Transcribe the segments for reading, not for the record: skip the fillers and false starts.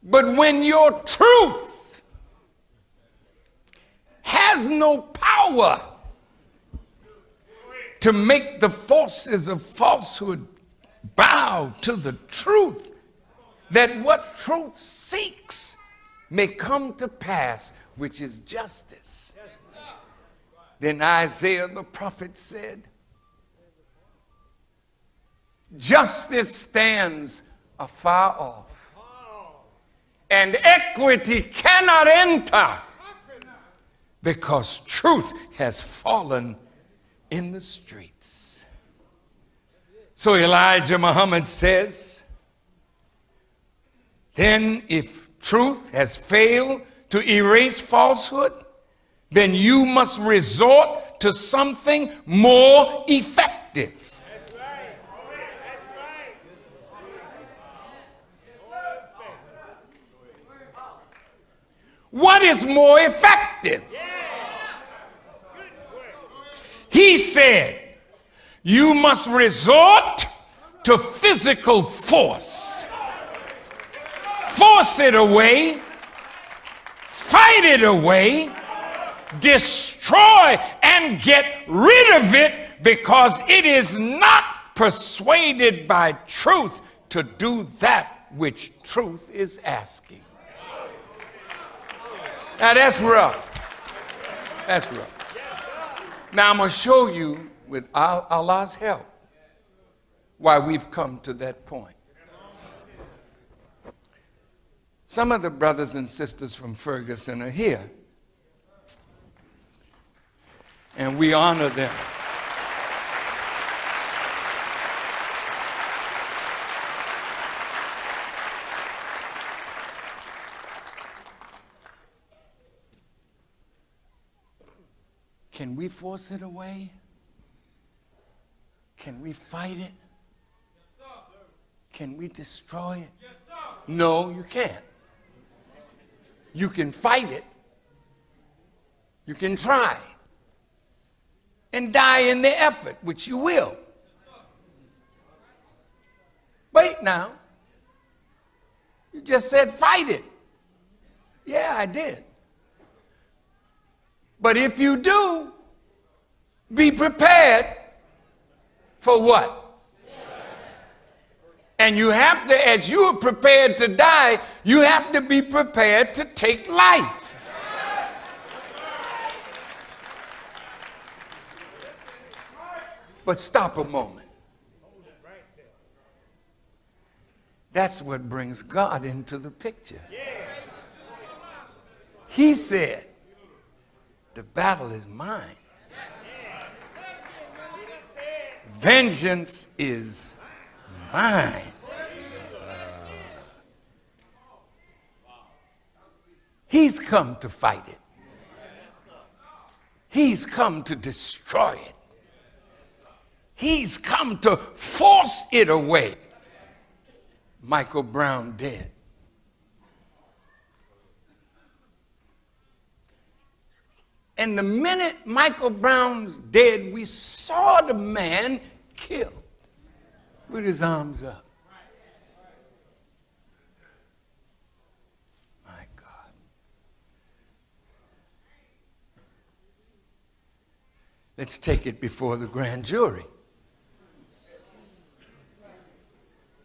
But when your truth has no power to make the forces of falsehood bow to the truth, that what truth seeks may come to pass, which is justice. Then Isaiah the prophet said, justice stands afar off, and equity cannot enter, because truth has fallen in the streets. So Elijah Muhammad says, then if truth has failed to erase falsehood, then you must resort to something more effective. That's right. That's right. What is more effective? He said, you must resort to physical force. Force it away, fight it away, destroy and get rid of it, because it is not persuaded by truth to do that which truth is asking. Now that's rough. That's rough. Now I'm going to show you, with Allah's help, why we've come to that point. Some of the brothers and sisters from Ferguson are here, and we honor them. Can we force it away? Can we fight it? Can we destroy it? No, you can't. You can fight it. You can try and die in the effort, which you will. Wait now. You just said fight it. Yeah, I did. But if you do, be prepared for what? And you have to, as you are prepared to die, you have to be prepared to take life. But stop a moment. That's what brings God into the picture. He said, the battle is mine. Vengeance is mine. He's come to fight it. He's come to destroy it. He's come to force it away. Michael Brown dead. And the minute Michael Brown's dead, we saw the man killed with his arms up. My God. Let's take it before the grand jury.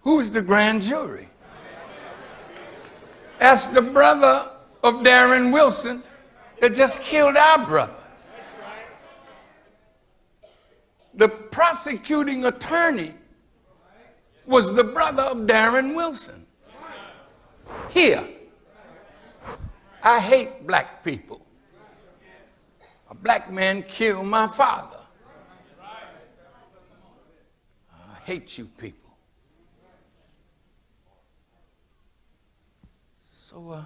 Who is the grand jury? That's the brother of Darren Wilson that just killed our brother. The prosecuting attorney was the brother of Darren Wilson. Here, I hate black people. A black man killed my father. I hate you people. So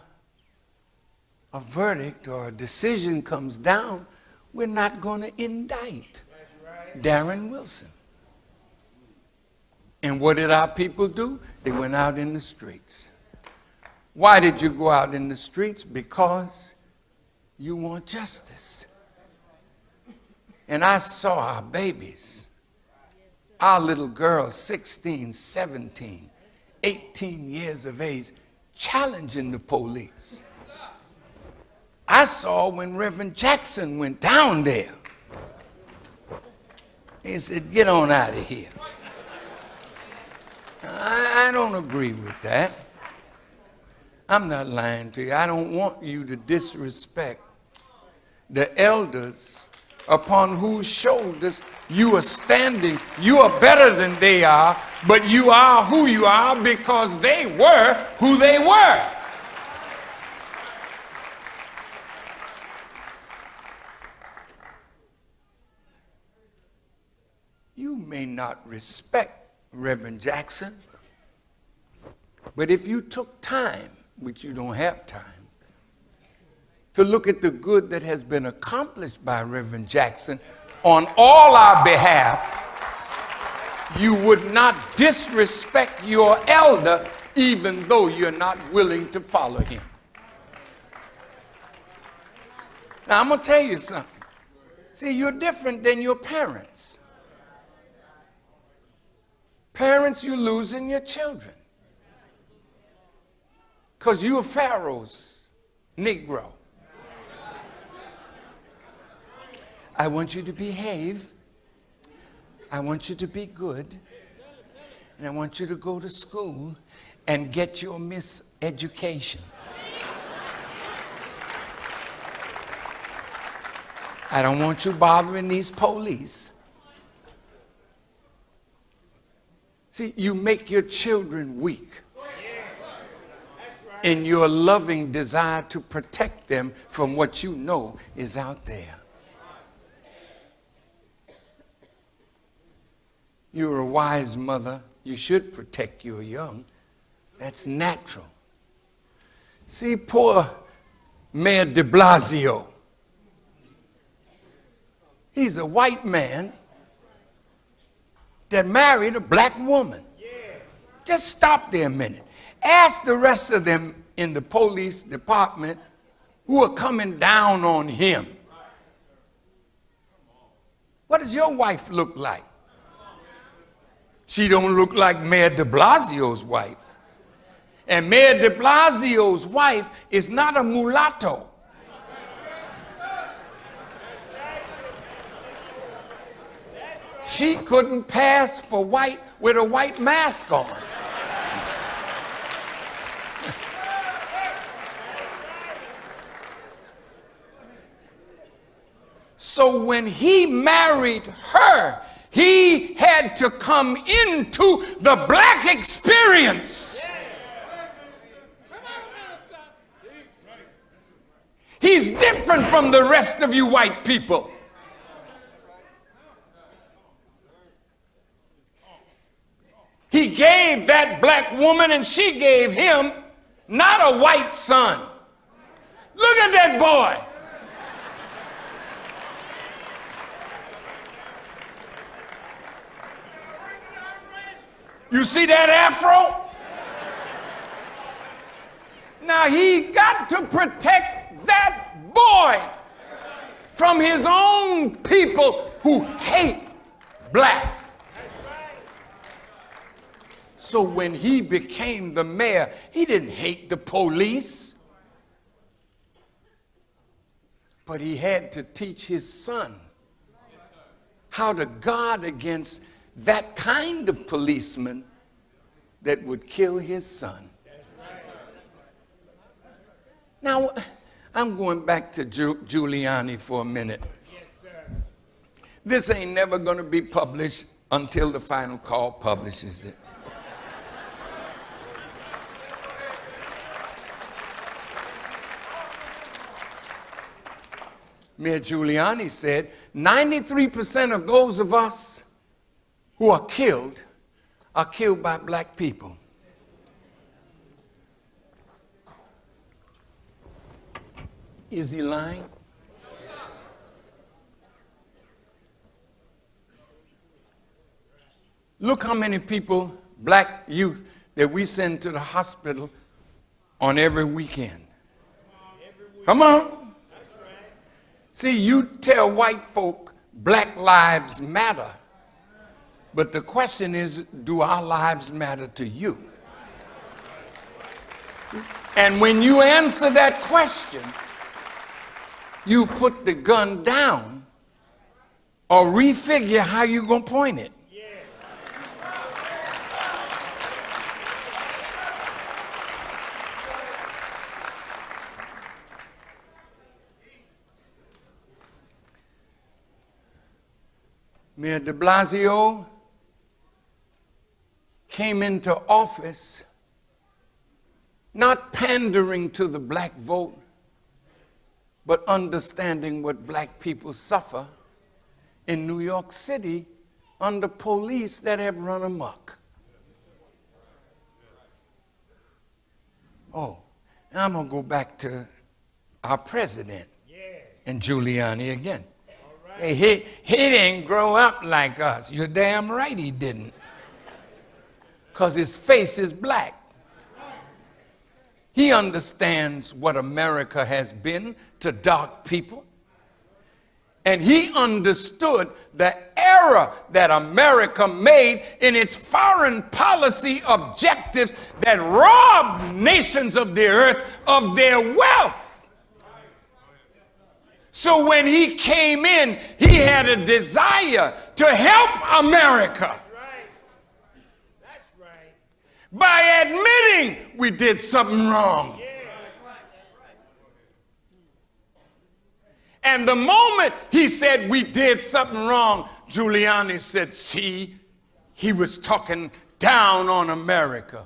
a verdict or a decision comes down, we're not going to indict Darren Wilson. And what did our people do? They went out in the streets. Why did you go out in the streets? Because you want justice. And I saw our babies, our little girls, 16, 17, 18 years of age, challenging the police. I saw when Reverend Jackson went down there. He said, get on out of here. I don't agree with that. I'm not lying to you. I don't want you to disrespect the elders upon whose shoulders you are standing. You are better than they are, but you are who you are because they were who they were. You may not respect Reverend Jackson, but if you took time, which you don't have time, to look at the good that has been accomplished by Reverend Jackson on all our behalf, you would not disrespect your elder even though you're not willing to follow him. Now, I'm going to tell you something. See, you're different than your parents. Parents, you're losing your children because you are Pharaoh's Negro. I want you to behave. I want you to be good. And I want you to go to school and get your miseducation. I don't want you bothering these police. See, you make your children weak in your loving desire to protect them from what you know is out there. You're a wise mother. You should protect your young. That's natural. See, poor Mayor de Blasio. He's a white man that married a black woman. Just stop there a minute. Ask the rest of them in the police department who are coming down on him. What does your wife look like? She don't look like Mayor de Blasio's wife. And Mayor de Blasio's wife is not a mulatto. She couldn't pass for white with a white mask on. So when he married her, he had to come into the black experience. He's different from the rest of you white people. He gave that black woman and she gave him not a white son. Look at that boy. You see that afro? Now he got to protect that boy from his own people who hate black. So when he became the mayor, he didn't hate the police, but he had to teach his son how to guard against that kind of policeman that would kill his son. Now, I'm going back to Giuliani for a minute. This ain't never going to be published until the Final Call publishes it. Mayor Giuliani said 93% of those of us who are killed by black people. Is he lying? Look how many people, black youth, that we send to the hospital on every weekend. Come on. See, you tell white folk black lives matter. But the question is, do our lives matter to you? And when you answer that question, you put the gun down or refigure how you're going to point it. Mayor de Blasio came into office not pandering to the black vote, but understanding what black people suffer in New York City under police that have run amok. Oh, and I'm going to go back to our president and Giuliani again. Hey, he didn't grow up like us. You're damn right he didn't. Because his face is black. He understands what America has been to dark people. And he understood the error that America made in its foreign policy objectives that robbed nations of the earth of their wealth. So when he came in, he had a desire to help America. That's right. By admitting we did something wrong. And the moment he said we did something wrong, Giuliani said, see, he was talking down on America.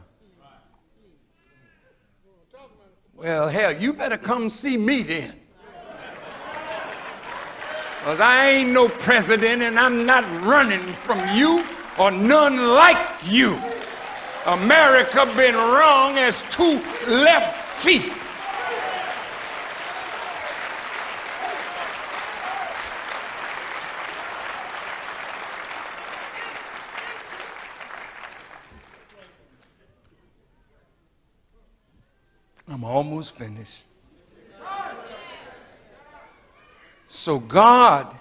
Well, hell, you better come see me then. Because I ain't no president and I'm not running from you or none like you. America been wrong as two left feet. I'm almost finished. So God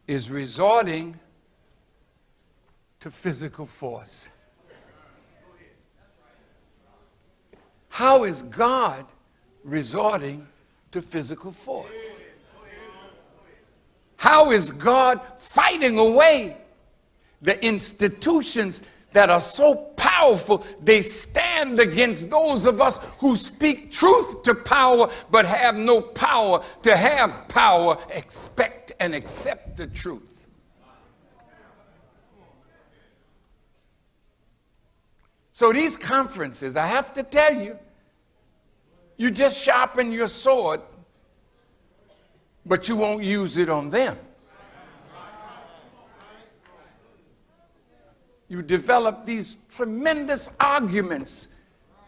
is resorting to physical force. How is God resorting to physical force? How is God fighting away the institutions that are so powerful they stand against those of us who speak truth to power but have no power to have power, expect and accept the truth? So these conferences, I have to tell you, you just sharpen your sword, but you won't use it on them. You develop these tremendous arguments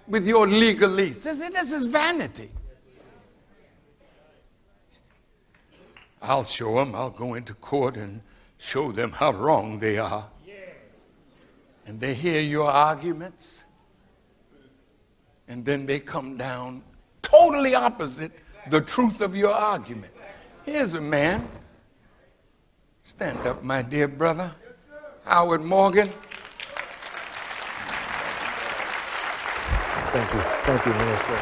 with your legalese. This is vanity. I'll show them. I'll go into court and show them how wrong they are. And they hear your arguments, and then they come down totally opposite the truth of your argument. Here's a man. Stand up, my dear brother. Howard Morgan. Thank you, Minister.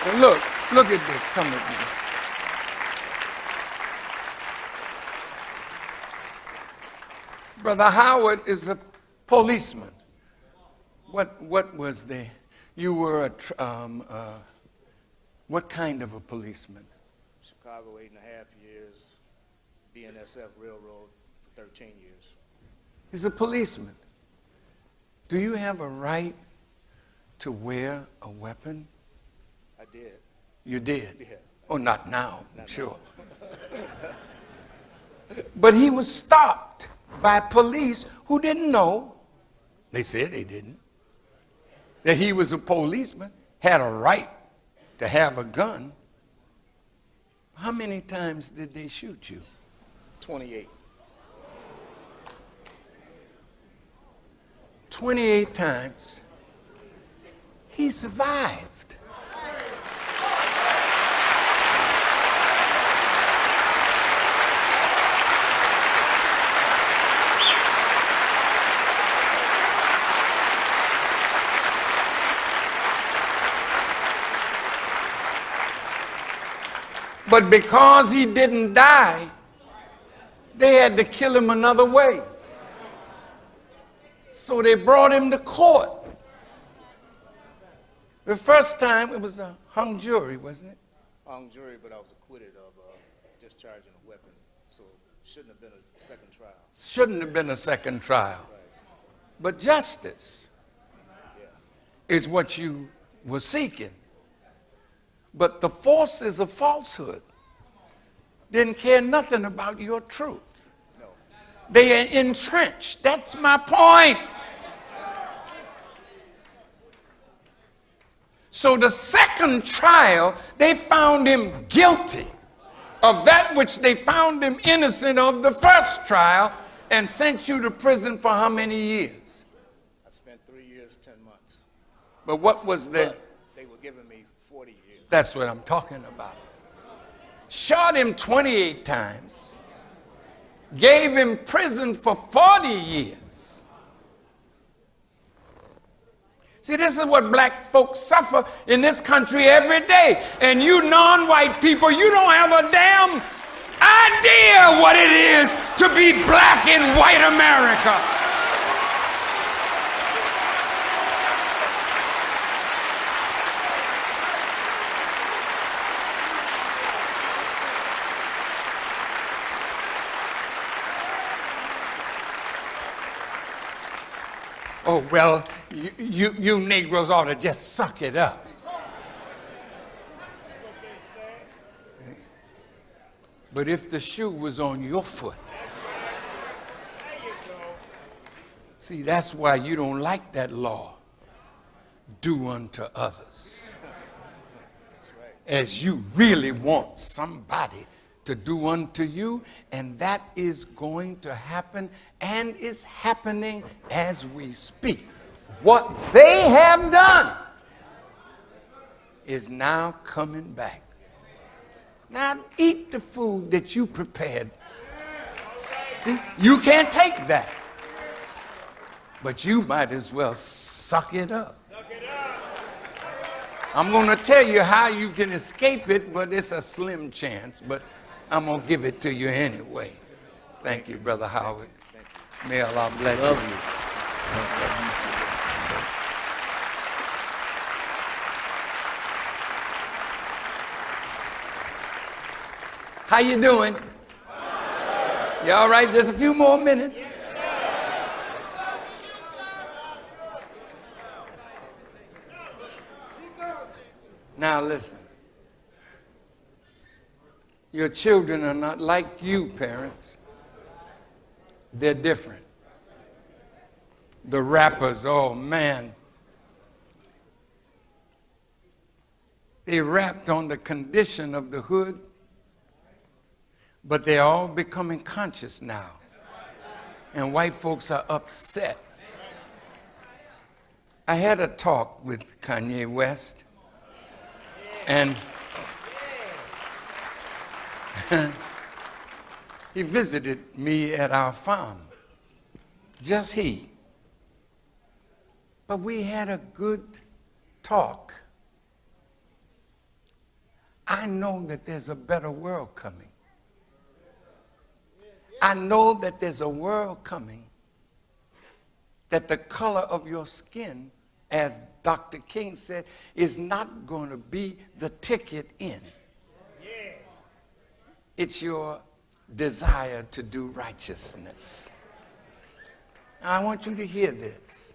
And look at this. Come with me. Brother Howard is a policeman. What was the? You were what kind of a policeman? Chicago, 8.5 years. BNSF Railroad, 13 years. He's a policeman. Do you have a right to wear a weapon? I did. You did? Yeah. Oh, not now, Not sure. But he was stopped by police who didn't know, they said they didn't, that he was a policeman, had a right to have a gun. How many times did they shoot you? 28. 28 times. He survived. But because he didn't die, they had to kill him another way. So they brought him to court. The first time it was a hung jury, wasn't it? Hung jury, but I was acquitted of discharging a weapon, so shouldn't have been a second trial. Shouldn't have been a second trial. Right. But justice Yeah. is what you were seeking. But the forces of falsehood didn't care nothing about your truth. No. They are entrenched. That's my point. So the second trial, they found him guilty of that which they found him innocent of the first trial, and sent you to prison for how many years? I spent 3 years, 10 months. But what was the... But they were giving me 40 years. That's what I'm talking about. Shot him 28 times, gave him prison for 40 years. See, this is what black folks suffer in this country every day. And you non-white people, you don't have a damn idea what it is to be black in white America. Oh, well, you Negroes ought to just suck it up. But if the shoe was on your foot, see, that's why you don't like that law. Do unto others as you really want somebody to do unto you, and that is going to happen and is happening as we speak. What they have done is now coming back. Now eat the food that you prepared. See, you can't take that, but you might as well suck it up. I'm going to tell you how you can escape it, but it's a slim chance, but I'm going to give it to you anyway. Thank you, Brother Howard. May Allah bless you. How you doing? You all right? Just a few more minutes. Now listen. Your children are not like you, parents. They're different. The rappers, oh man. They rapped on the condition of the hood, but they're all becoming conscious now. And white folks are upset. I had a talk with Kanye West, and he visited me at our farm, just he. But we had a good talk. I know that there's a better world coming. I know that there's a world coming that the color of your skin, as Dr. King said, is not going to be the ticket in. It's your desire to do righteousness. Now, I want you to hear this.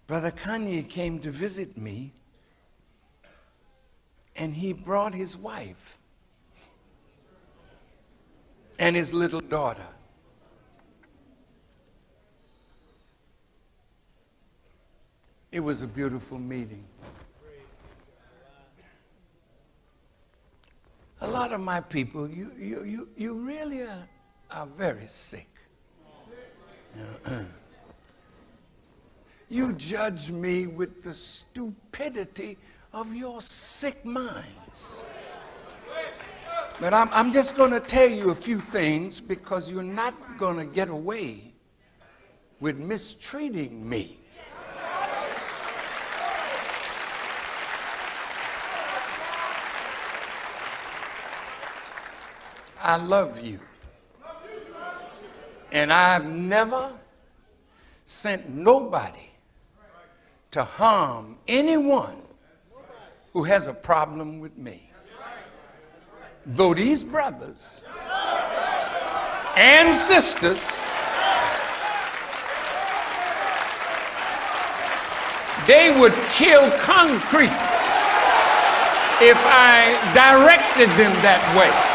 Brother Kanye came to visit me, and he brought his wife and his little daughter. It was a beautiful meeting. A lot of my people, you really are very sick. You judge me with the stupidity of your sick minds. But I'm just going to tell you a few things, because you're not going to get away with mistreating me. I love you. And I've never sent nobody to harm anyone who has a problem with me. Though these brothers and sisters, they would kill concrete if I directed them that way.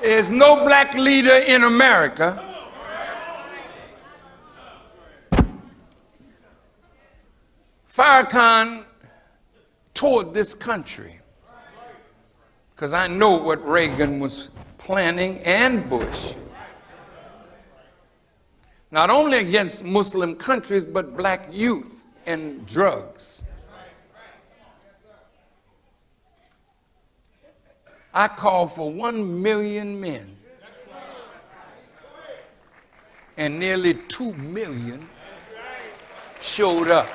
There's no black leader in America Farrakhan toured this country because I know what Reagan was planning and Bush. Not only against Muslim countries, but black youth and drugs. I called for 1 million men, and nearly 2 million showed up.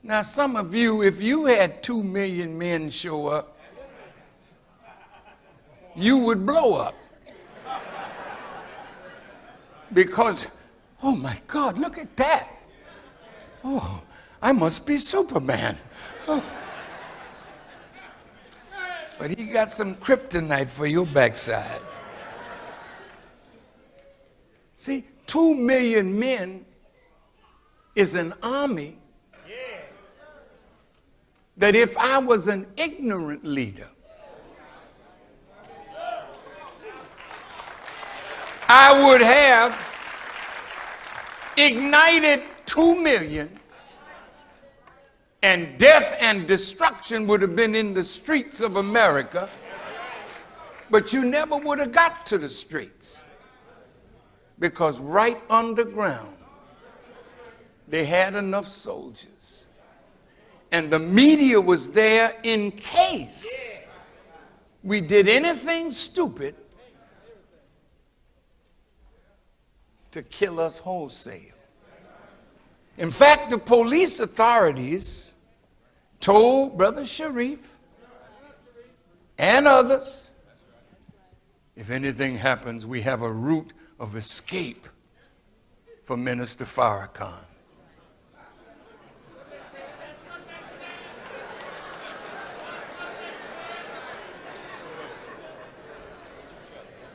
Now, some of you, if you had 2 million men show up, you would blow up. Because, oh my God, look at that. Oh, I must be Superman. Oh. But he got some kryptonite for your backside. See, 2 million men is an army that if I was an ignorant leader, I would have ignited 2 million, and death and destruction would have been in the streets of America, but you never would have got to the streets because right underground they had enough soldiers. And the media was there in case we did anything stupid to kill us wholesale. In fact, the police authorities told Brother Sharif and others, if anything happens, we have a route of escape for Minister Farrakhan.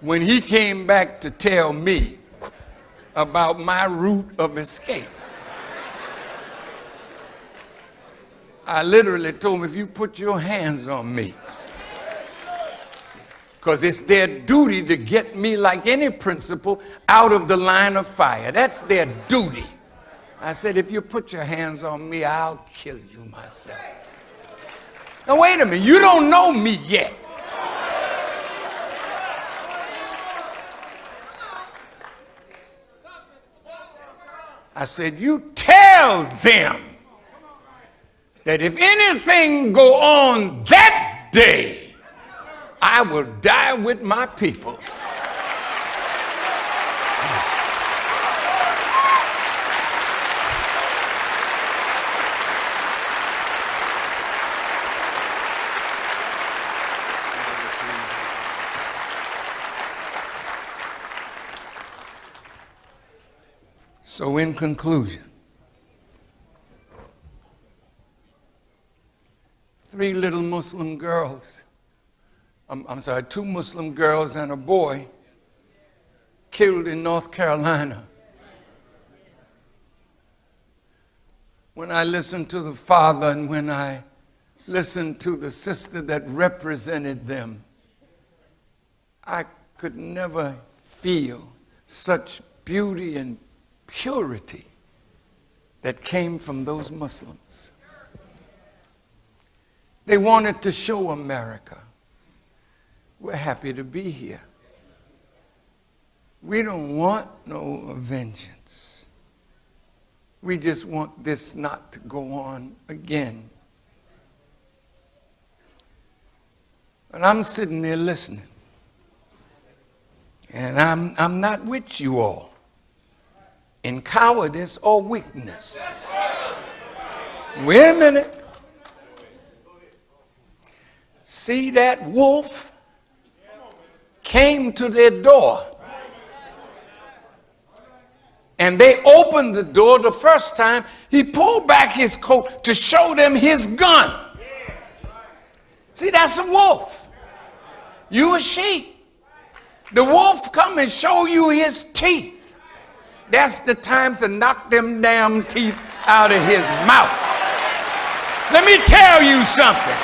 When he came back to tell me about my route of escape, I literally told him, if you put your hands on me, because it's their duty to get me, like any principal, out of the line of fire. That's their duty. I said, if you put your hands on me, I'll kill you myself. Now wait a minute, you don't know me yet. I said, you tell them that if anything go on that day, I will die with my people. So in conclusion, 3 little Muslim girls, I'm sorry, 2 Muslim girls and a boy killed in North Carolina. When I listened to the father and when I listened to the sister that represented them, I could never feel such beauty and purity that came from those Muslims. They wanted to show America, we're happy to be here. We don't want no vengeance. We just want this not to go on again. And I'm sitting there listening. And I'm not with you all in cowardice or weakness. Wait a minute. See, that wolf came to their door. And they opened the door the first time. He pulled back his coat to show them his gun. See, that's a wolf. You a sheep. The wolf come and show you his teeth. That's the time to knock them damn teeth out of his mouth. Let me tell you something.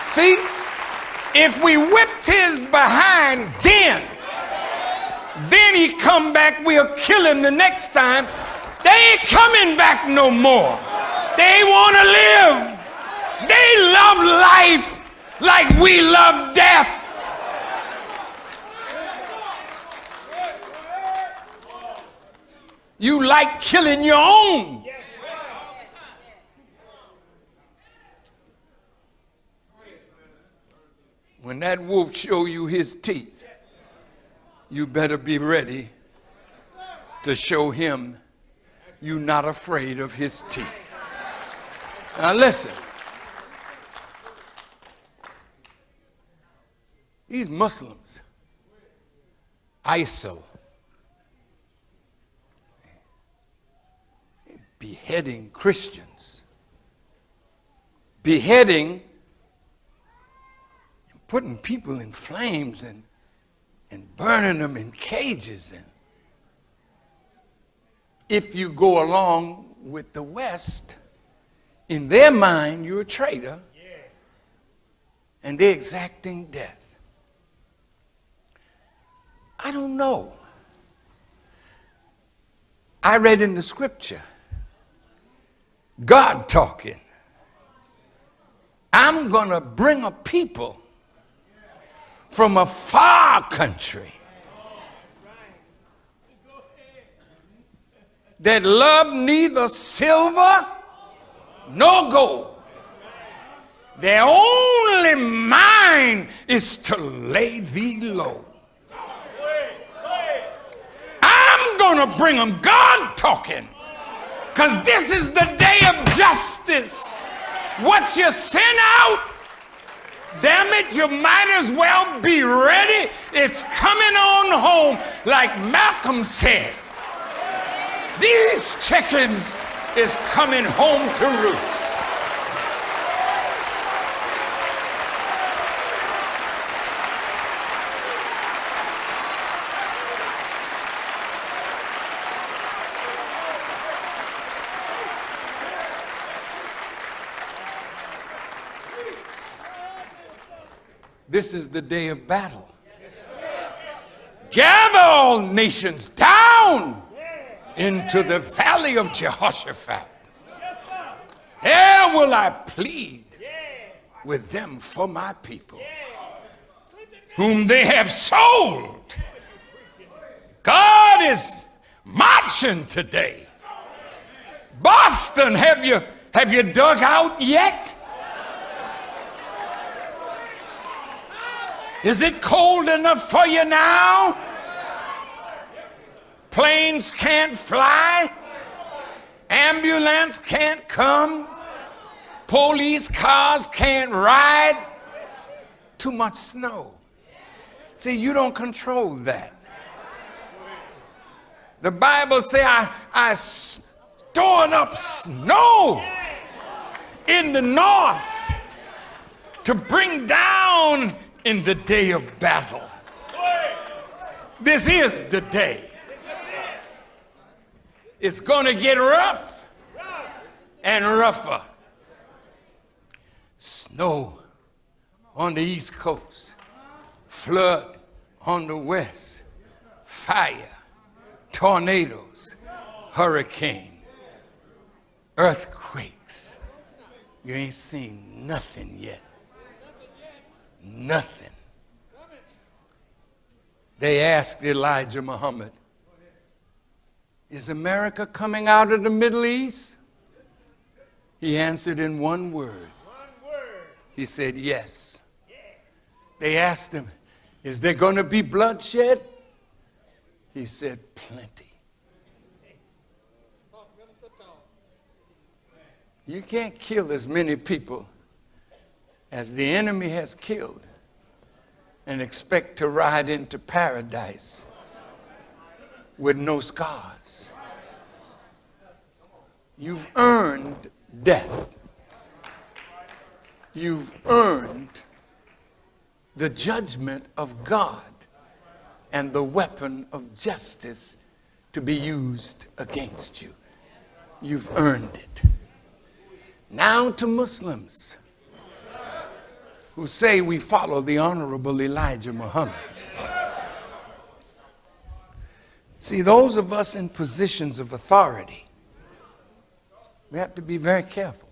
See, if we whipped his behind then he come back, we'll kill him the next time. They ain't coming back no more. They want to live. They love life like we love death. You like killing your own. When that wolf show you his teeth, you better be ready to show him you're not afraid of his teeth. Now listen. These Muslims, ISIL, beheading Christians, beheading, putting people in flames and burning them in cages. And if you go along with the West, in their mind, you're a traitor, and they're exacting death. I don't know. I read in the scripture, God talking, I'm going to bring a people from a far country that love neither silver nor gold. Their only mind is to lay thee low. I'm going to bring them, God talking, because this is the day of justice. What you send out, damn it, you might as well be ready. It's coming on home, like Malcolm said. These chickens is coming home to roost. This is the day of battle. Gather all nations down into the valley of Jehoshaphat. There will I plead with them for my people, whom they have sold. God is marching today. Boston, have you dug out yet? Is it cold enough for you now? Planes can't fly. Ambulance can't come. Police cars can't ride. Too much snow. See, you don't control that. The Bible says I stored up snow in the north to bring down in the day of battle. This is the day. It's going to get rough and rougher. Snow on the East Coast, flood on the West, fire, tornadoes, hurricane, earthquakes, You ain't seen nothing yet. Nothing. They asked Elijah Muhammad, is America coming out of the Middle East? He answered in one word. He said, yes. They asked him, is there going to be bloodshed? He said, plenty. You can't kill as many people as the enemy has killed and expect to ride into paradise with no scars. You've earned death. You've earned the judgment of God and the weapon of justice to be used against you. You've earned it. Now to Muslims who say we follow the Honorable Elijah Muhammad. See, those of us in positions of authority, we have to be very careful.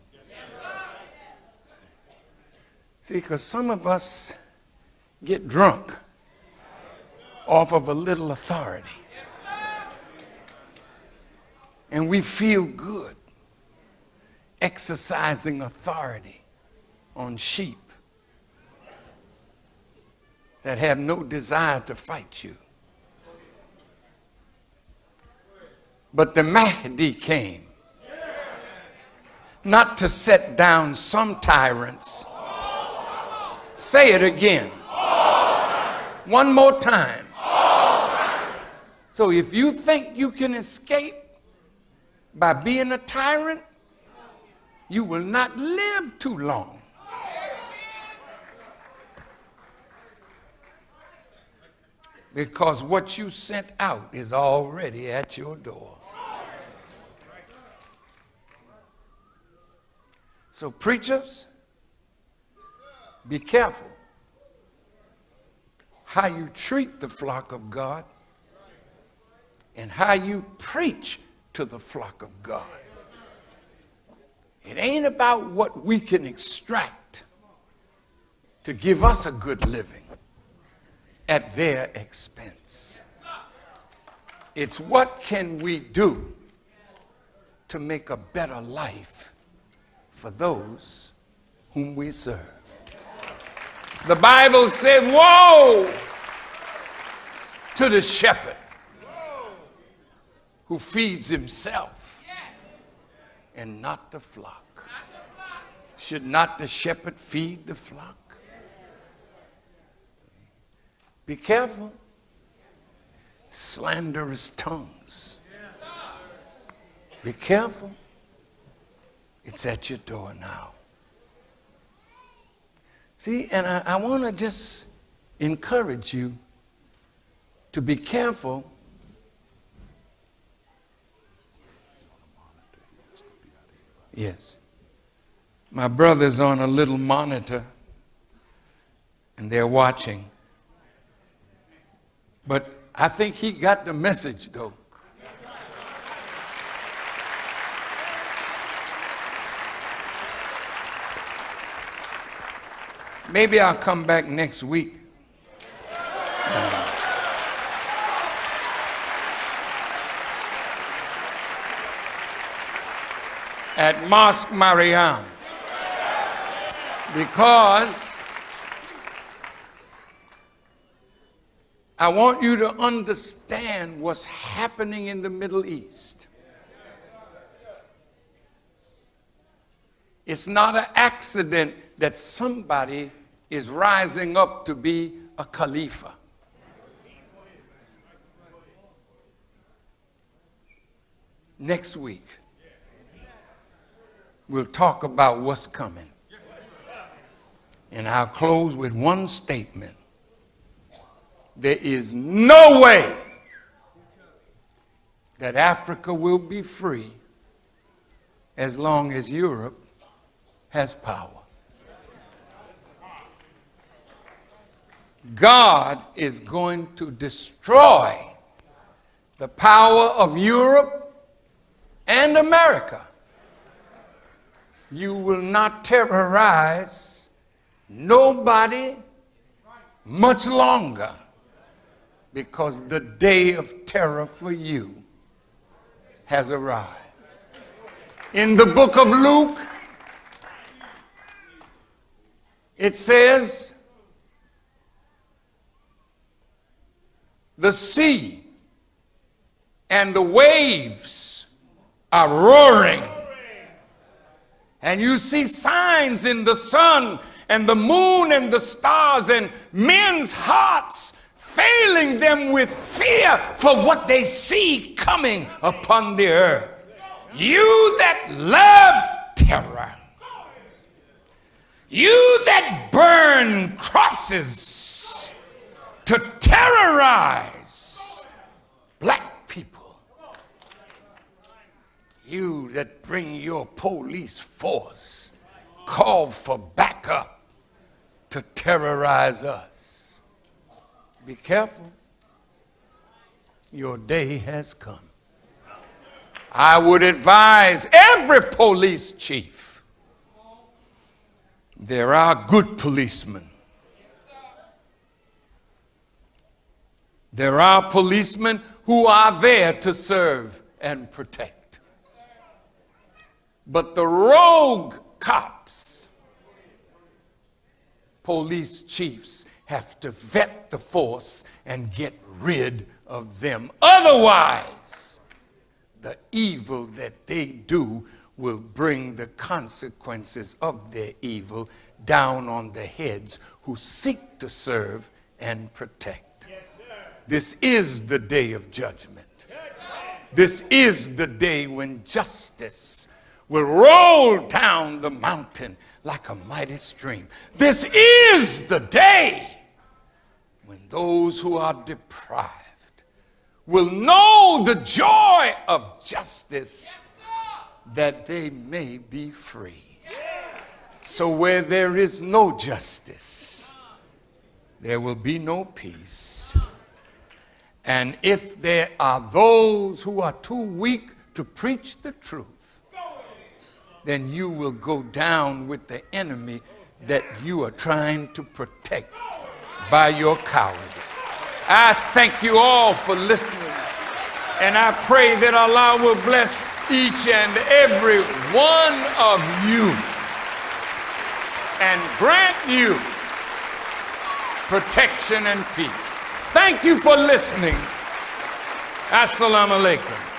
See, because some of us get drunk off of a little authority. And we feel good exercising authority on sheep that have no desire to fight you. But the Mahdi came not to set down some tyrants. Say it again. One more time. So if you think you can escape by being a tyrant, you will not live too long. Because what you sent out is already at your door. So preachers, be careful how you treat the flock of God and how you preach to the flock of God. It ain't about what we can extract to give us a good living at their expense. It's what can we do to make a better life for those whom we serve. The Bible said, woe to the shepherd who feeds himself and not the flock. Should not the shepherd feed the flock? Be careful. Slanderous tongues. Be careful. It's at your door now. See, and I want to just encourage you to be careful. Yes. My brother's on a little monitor and they're watching. But I think he got the message though. Maybe I'll come back next week. At Mosque Mariam, because I want you to understand what's happening in the Middle East. It's not an accident that somebody is rising up to be a Khalifa. Next week, we'll talk about what's coming. And I'll close with one statement. There is no way that Africa will be free as long as Europe has power. God is going to destroy the power of Europe and America you will not terrorize nobody much longer, because the day of terror for you has arrived. In the book of Luke, it says, the sea and the waves are roaring, and you see signs in the sun and the moon and the stars, and men's hearts failing them with fear for what they see coming upon the earth. You that love terror, you that burn crosses to terrorize black people, you that bring your police force, call for backup to terrorize us, be careful. Your day has come. I would advise every police chief, there are good policemen. There are policemen who are there to serve and protect. But the rogue cops, police chiefs have to vet the force and get rid of them. Otherwise, the evil that they do will bring the consequences of their evil down on the heads who seek to serve and protect. This is the day of judgment. This is the day when justice will roll down the mountain like a mighty stream. This is the day when those who are deprived will know the joy of justice, that they may be free. So where there is no justice, there will be no peace. And if there are those who are too weak to preach the truth, then you will go down with the enemy that you are trying to protect by your cowardice. I thank you all for listening, and I pray that Allah will bless each and every one of you and grant you protection and peace. Thank you for listening. Assalamu alaikum.